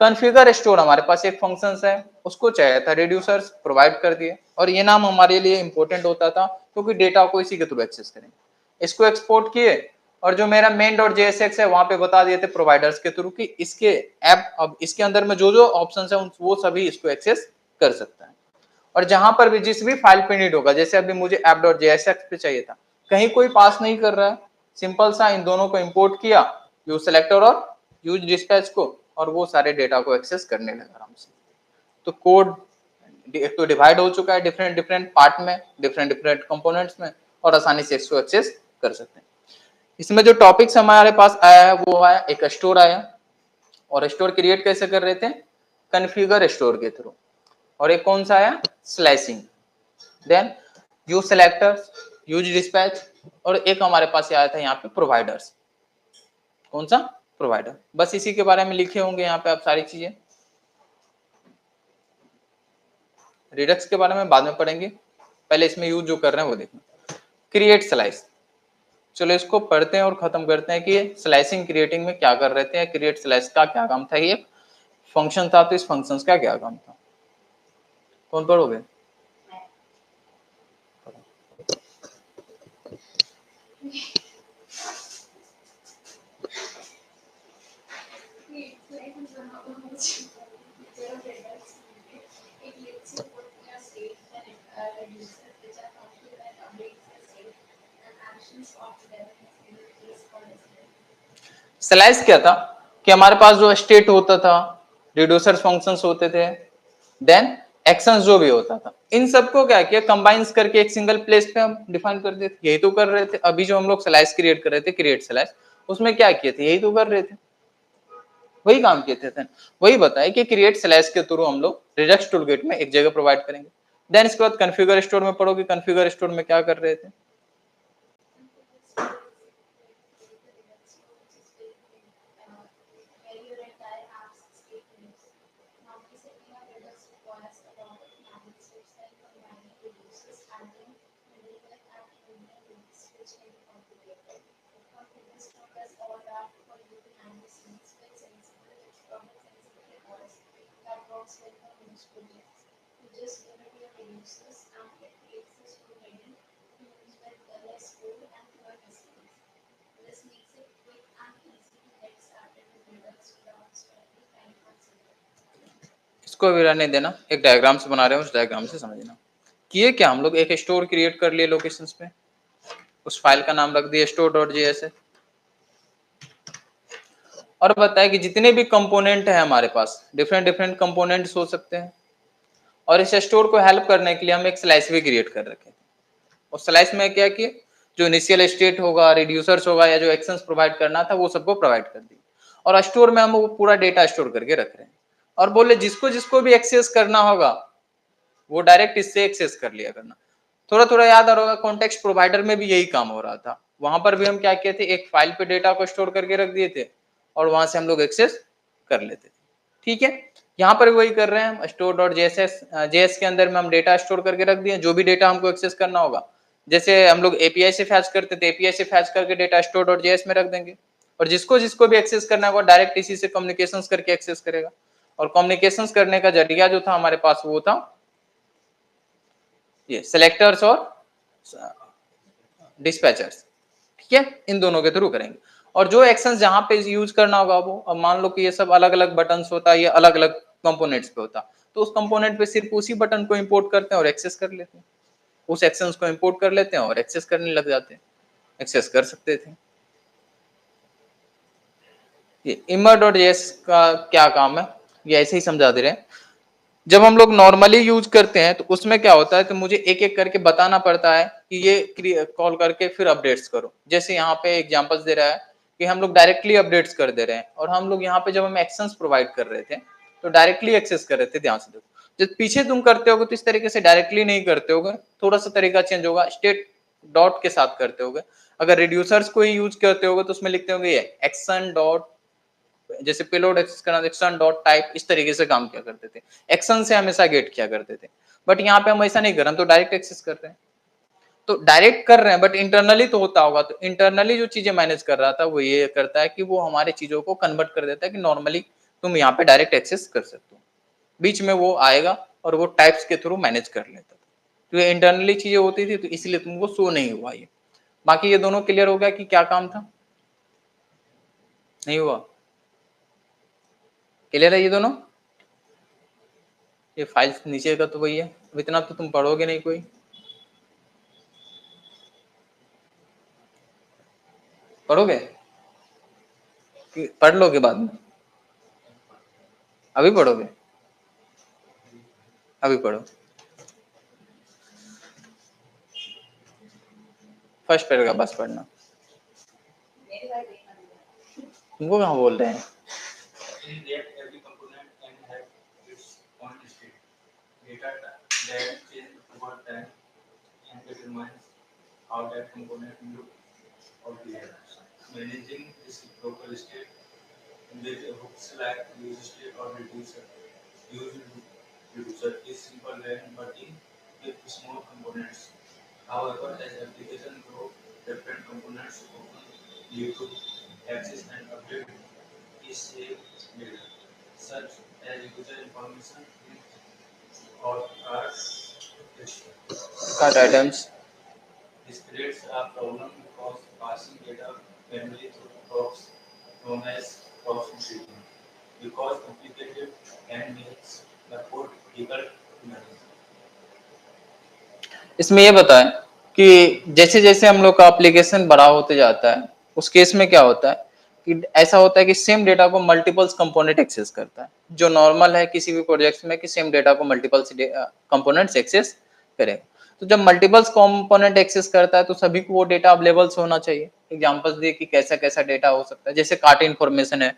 कॉन्फ़िगर स्टोर हमारे पास एक फंक्शन है, उसको चाहिए था रिड्यूसर्स, प्रोवाइड कर दिए, और ये नाम हमारे लिए इंपॉर्टेंट होता था क्योंकि डेटा को इसी के थ्रू एक्सेस करेंगे। इसको एक्सपोर्ट किए, और जो मेरा मेन डॉट जेएसएक्स है वहां पे बता दिए थे प्रोवाइडर्स के थ्रू कि इसके ऐप, अब इसके अंदर में जो जो ऑप्शंस है वो सभी इसको एक्सेस कर सकता है। और जहां पर भी जिस भी फाइल पे नीड होगा, जैसे अभी मुझे ऐप डॉट जेएसएक्स पे चाहिए था, कहीं कोई पास नहीं कर रहा है, सिंपल सा इन दोनों को इंपोर्ट किया, यूज सेलेक्टर और यूज डिस्पैच को, और वो सारे डेटा को एक्सेस करने लगा आराम से। तो कोड एक तो डिवाइड हो चुका है डिफरेंट डिफरेंट पार्ट में, डिफरेंट डिफरेंट कंपोनेंट्स में, और आसानी से इसको एक्सेस कर सकते हैं। इसमें जो टॉपिक्स हमारे पास आया है वो आया, एक स्टोर आया, और स्टोर क्रिएट कैसे कर रहे थे, कॉन्फ़िगर स्टोर के थ्रू, और एक कौन सा आया, slicing, then use selectors, use dispatch, और एक हमारे पास आया था यहाँ पे प्रोवाइडर्स, कौन सा, प्रोवाइडर। बस इसी के बारे में लिखे होंगे यहाँ पे आप सारी चीजें। रिडक्स के बारे में बाद में पढ़ेंगे, पहले इसमें यूज जो कर रहे हैं वो देखना। क्रिएट स्लाइस, चलो इसको पढ़ते हैं और खत्म करते हैं कि स्लाइसिंग क्रिएटिंग में क्या कर रहे थे, क्रिएट स्लाइस का क्या काम था, ये फंक्शन था, तो इस फंक्शन का क्या काम था, कौन पढ़ोगे। स्लाइस क्या था कि हमारे पास जो स्टेट होता था रिड्यूसर फंक्शंस होते थे, देन एक्शंस जो भी होता था, इन सबको क्या किया, कंबाइंस करके एक सिंगल प्लेस पे हम डिफाइन कर देते, यही तो कर रहे थे। अभी जो हम लोग स्लाइस क्रिएट कर रहे थे, क्रिएट स्लाइस, उसमें क्या किए थे, यही तो कर रहे थे, वही काम किए थे। वही बताया कि क्रिएट स्लैश के थ्रू हम लोग रिडक्स टूलकिट में एक जगह प्रोवाइड करेंगे। देन इसके बाद कॉन्फ़िगर स्टोर में पढ़ोगे, कॉन्फ़िगर स्टोर में क्या कर रहे थे, इसको भी रहने देना, एक डायग्राम से बना रहे हैं, उस डायग्राम से समझना। किए क्या, हम लोग एक स्टोर क्रिएट कर लिए लोकेशंस पे, उस फाइल का नाम रख दिया store.js, और बताया कि जितने भी कंपोनेंट है हमारे पास, डिफरेंट डिफरेंट कंपोनेंट्स हो सकते हैं, और इस स्टोर को हेल्प करने के लिए हम एक स्लाइस भी क्रिएट कर रखे थे। और स्लाइस में क्या किए, जो इनिशियल स्टेट होगा, रिड्यूसर्स होगा, या जो एक्शंस प्रोवाइड करना था, वो सबको प्रोवाइड कर दी। और स्टोर में हम वो पूरा डेटा स्टोर करके रख रहे हैं, और बोले जिसको जिसको भी एक्सेस करना होगा वो डायरेक्ट इससे एक्सेस कर लिया करना। थोड़ा थोड़ा याद आ रहा होगा, कॉन्टेक्स्ट प्रोवाइडर में भी यही काम हो रहा था। वहां पर भी हम क्या किए थे, एक फाइल पे डेटा को स्टोर करके रख दिए थे, और वहां से हम लोग एक्सेस कर लेते थे। ठीक है, यहाँ पर वही कर रहे हैं हम, store.js के अंदर में हम डेटा स्टोर करके रख दिए, जो भी डेटा हमको एक्सेस करना होगा। जैसे हम लोग एपीआई से फैच करते थे, एपीआई से फैच करके डेटा store.js में रख देंगे, और जिसको जिसको भी एक्सेस करना होगा डायरेक्ट इसी से कम्युनिकेशंस करके एक्सेस करेगा। और कम्युनिकेशंस करने का जरिया जो था हमारे पास, वो था ये सेलेक्टर्स और डिस्पैचर्स। ठीक है, इन दोनों के थ्रू करेंगे। और जो एक्शंस जहां पे यूज करना होगा, वो अब मान लो कि ये सब अलग अलग बटन्स होता है, ये अलग अलग कंपोनेंट्स पे होता, तो उस कंपोनेंट पे सिर्फ उसी बटन को इंपोर्ट करते हैं और एक्सेस कर लेते हैं, उस एक्शंस को इंपोर्ट कर लेते हैं और एक्सेस करने लग जाते हैं, एक्सेस कर सकते थे। ये immer.js का क्या काम है, ये ऐसे ही समझा दे रहे हैं। जब हम लोग नॉर्मली यूज करते हैं तो उसमें क्या होता है, तो मुझे एक एक करके बताना पड़ता है कि ये कॉल करके फिर अपडेट्स करो। जैसे यहाँ पे एग्जांपल्स दे रहा है कि हम लोग डायरेक्टली अपडेट्स कर दे रहे हैं, और हम लोग यहाँ पे जब हम एक्शंस प्रोवाइड कर रहे थे तो डायरेक्टली एक्सेस कर रहे थे। ध्यान से देखो, जब पीछे तुम करते होगे तो इस तरीके से डायरेक्टली नहीं करते होगे, थोड़ा सा तरीका चेंज होगा, स्टेट डॉट के साथ करते होगे। अगर रिड्यूसर्स को ही यूज करते होगे तो उसमें लिखते होंगे ये एक्शन डॉट, जैसे पेलोड एक्सेस करना, एक्शन डॉट टाइप, इस तरीके से काम किया करते थे, एक्शन से हमेशा गेट किया करते थे। बट यहाँ पे हम ऐसा नहीं कर रहे, हम तो डायरेक्ट एक्सेस कर रहे हैं। तो डायरेक्ट कर रहे हैं, बट इंटरनली तो होता होगा, तो इंटरनली जो चीजें मैनेज कर रहा था वो ये करता है कि वो हमारे चीजों को कन्वर्ट कर देता है कि नॉर्मली तुम यहाँ पे डायरेक्ट एक्सेस कर सकते हो, बीच में वो आएगा और वो टाइप्स के थ्रू मैनेज कर लेता था। तो ये इंटरनली चीजें होती थी, तो इसलिए तुमको शो नहीं हुआ ये। बाकी ये दोनों क्लियर हो गया कि क्या काम था, नहीं हुआ? क्लियर है ये दोनों? ये फाइल नीचे का तो वही है, अब इतना तो तुम पढ़ोगे नहीं कोई, पढ़ोगे कि पढ़ लोगे बाद में? अभी पढ़ोगे? अभी पढ़ो, फर्स्ट पैराग्राफ बस पढ़ना। तुमको कहाँ बोल रहे हैं? Managing this local state with hooks like use state or reducer. Use reducer is simple but in with small components. However, as application grow, different components often lead to access and update is saved data, such as user information or Card items. This creates a problem because passing data manually through props known as props treatment because complicated and makes the code difficult to manage. इसमें ये बताएं कि जैसे जैसे हम लोग का application बड़ा होते जाता है, उस केस में क्या होता है कि ऐसा होता है कि सेम डेटा को मल्टीपल्स कंपोनेंट एक्सेस करता है, जो नॉर्मल है किसी भी प्रोजेक्ट में कि सेम डेटा को मल्टीपल्स कंपोनेंट्स एक्सेस करेगा। तो जब मल्टीपल्स कंपोनेंट एक्सेस करता है तो सभी को वो डेटा अवेलेबल्स होना चाहिए। एग्जांपल्स दिए कि कैसा कैसा डेटा हो सकता है, जैसे कार्ट इन्फॉर्मेशन है,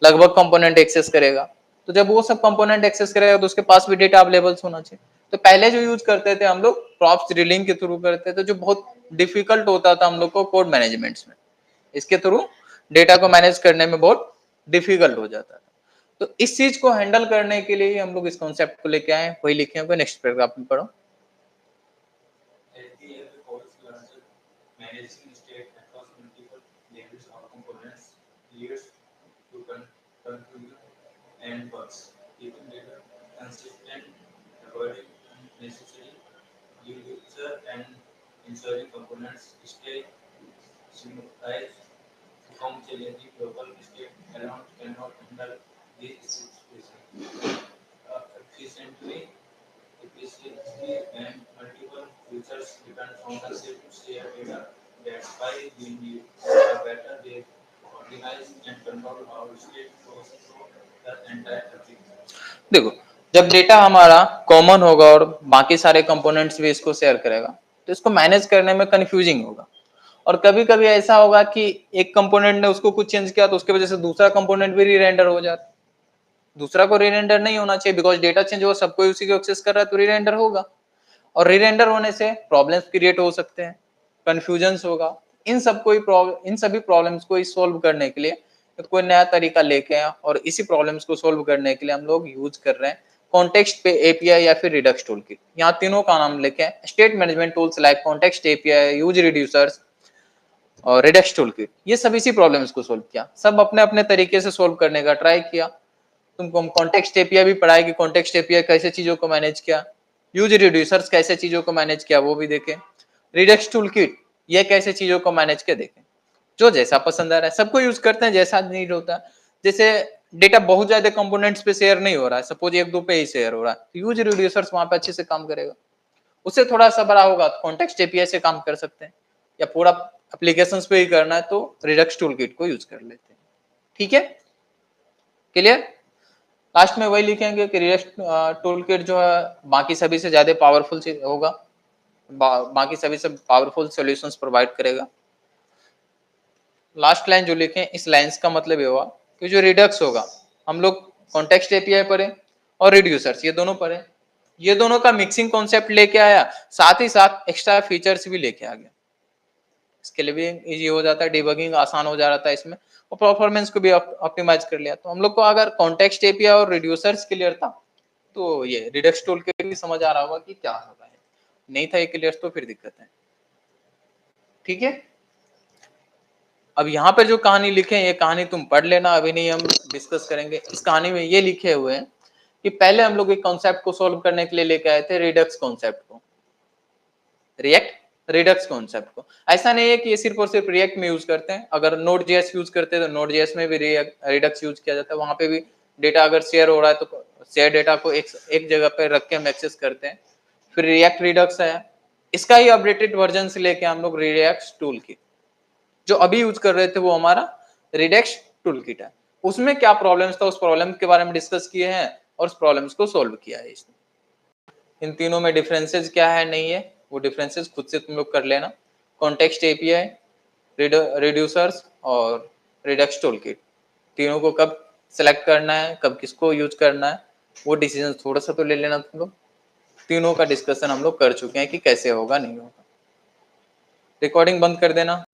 लगभग कंपोनेंट एक्सेस करेगा। तो जब वो सब कंपोनेंट एक्सेस करेगा तो उसके पास भी डेटा अवेलेबल्स होना चाहिए। तो पहले जो यूज करते थे हम लोग प्रॉप्स ड्रिलिंग के थ्रू करते थे, जो बहुत डिफिकल्ट होता था हम लोग को कोड मैनेजमेंट्स में। इसके थ्रू डेटा को मैनेज करने में बहुत डिफिकल्ट हो जाता था। तो इस चीज को हैंडल करने के लिए हम लोग इस कॉन्सेप्ट को लेके आए, वही लिखे हुए। नेक्स्ट पैराग्राफ में पढ़ो। SDL requires larger managing state across multiple levels or components leads to confusion and bugs. Keeping data consistent, avoiding unnecessary user and ensuring components stay synchronized become challenging. Local state alone cannot handle these situations efficiently. Efficiently and multiple users depend on the same shared data. That's why we need a better way to organize and control our state flows through the entire application. देखो, जब data हमारा common होगा और बाकी सारे components भी इसको share करेगा तो इसको मैनेज करने में कंफ्यूजिंग होगा। और कभी कभी ऐसा होगा कि एक कंपोनेंट ने उसको कुछ चेंज किया तो उसकी वजह से दूसरा कंपोनेंट भी री-रेंडर हो जाता है। दूसरा को री-रेंडर नहीं होना चाहिए, बिकॉज डेटा चेंज हुआ, सबको उसी को एक्सेस कर रहा है तो री-रेंडर होगा। और री-रेंडर होने से प्रॉब्लम्स क्रिएट हो सकते हैं, कंफ्यूजन होगा। इन सभी प्रॉब्लम्स को सॉल्व करने के लिए कोई नया तरीका लेके आए और इसी प्रॉब्लम्स को सॉल्व करने के लिए हम लोग यूज कर रहे हैं कॉन्टेक्स्ट पे एपीआई या फिर रिडक्स टूल किट। यहाँ तीनों का नाम लेके आए, state management tools like context API, use reducers और रिडक्स टूल किट। ये सब इसी प्रॉब्लम्स को सॉल्व किया, सब अपने अपने तरीके से सॉल्व करने का ट्राई किया। तुमको हम कॉन्टेक्स्ट एपीआई भी पढ़ाए कि कॉन्टेक्स्ट एपीआई कैसे चीजों को मैनेज किया, यूज रिड्यूसर्स कैसे चीजों को मैनेज किया वो भी देखें, रिडक्स टूल किट ये कैसे चीजों को मैनेज के देखें। जो जैसा पसंद आ रहा है, सबको यूज करते हैं जैसा नीड होता है। जैसे डेटा बहुत ज्यादा कंपोनेंट्स पे शेयर नहीं हो रहा है, सपोज एक दो पे ही शेयर हो रहा है, तो यूज रिड्यूसर्स वहां पे अच्छे से काम करेगा। उससे थोड़ा सा बड़ा होगा तो कॉन्टेक्स्ट एपीआई से काम कर सकते हैं, या पूरा एप्लीकेशंस पे ही करना है तो रिडक्स टूल किट को यूज कर लेते हैं। ठीक है, क्लियर। लास्ट में वही लिखेंगे कि रिडक्स टूल किट जो है बाकी सभी से ज्यादा पावरफुल होगा, बाकी सभी से पावरफुल सॉल्यूशंस प्रोवाइड करेगा। लास्ट लाइन जो लिखे, इस लाइंस का मतलब ये हुआ कि जो रिडक्स होगा, हम लोग कॉन्टेक्स्ट एपीआई पढ़े और रिड्यूसर्स ये दोनों पढ़े, ये दोनों का मिक्सिंग कॉन्सेप्ट लेके आया, साथ ही साथ एक्स्ट्रा फीचर्स भी लेके आ गया। इसके लिए भी इजी हो जाता है, डिबगिंग आसान हो जा रहा था इसमें, और परफॉर्मेंस को भी ऑप्टिमाइज कर लिया। तो हम लोग को अगर कॉन्टेक्स्ट एपीआई और रिड्यूसर्स क्लियर था तो ये रिडक्स टूल के भी समझ आ रहा होगा कि क्या हो रहा है। नहीं था ये क्लियर तो फिर दिक्कत है। ठीक है, अब यहाँ पे जो कहानी लिखे ये कहानी तुम पढ़ लेना, अभी नहीं हम डिस्कस करेंगे। इस कहानी में ये लिखे हुए हैं कि पहले हम लोग एक कॉन्सेप्ट को सॉल्व करने के लिए लेके आए थे रिडक्स कॉन्सेप्ट को, रिएक्ट रिडक्स कॉन्सेप्ट को। ऐसा नहीं है कि ये सिर्फ और सिर्फ रिएक्ट में यूज करते हैं, अगर नोड जेएस यूज करते हैं तो नोड जेएस में भी रिडक्स यूज किया जाता है। वहां पे भी डेटा अगर शेयर हो रहा है तो शेयर डेटा को एक जगह पे रख के हम एक्सेस करते हैं। फिर रिएक्ट रिडक्स है, इसका ही अपडेटेड वर्जन से लेके हम लोग रिडक्स टूल किट जो अभी यूज कर रहे थे वो हमारा रिडक्स टूल किट है। उसमें क्या प्रॉब्लम्स था उस प्रॉब्लम के बारे में डिस्कस किए हैं और उस प्रॉब्लम्स को सॉल्व किया है इसने। इन तीनों में डिफरेंसेस क्या है नहीं है वो डिफरेंसेस खुद से तुम लोग कर लेना। कॉन्टेक्स्ट एपीआई, रिड्यूसर्स और रिडक्स टूल किट, तीनों को कब सेलेक्ट करना है, कब किसको यूज करना है, वो डिसीजन थोड़ा सा तो ले लेना तुम लोग। तीनों का डिस्कशन हम लोग कर चुके हैं कि कैसे होगा नहीं होगा। रिकॉर्डिंग बंद कर देना।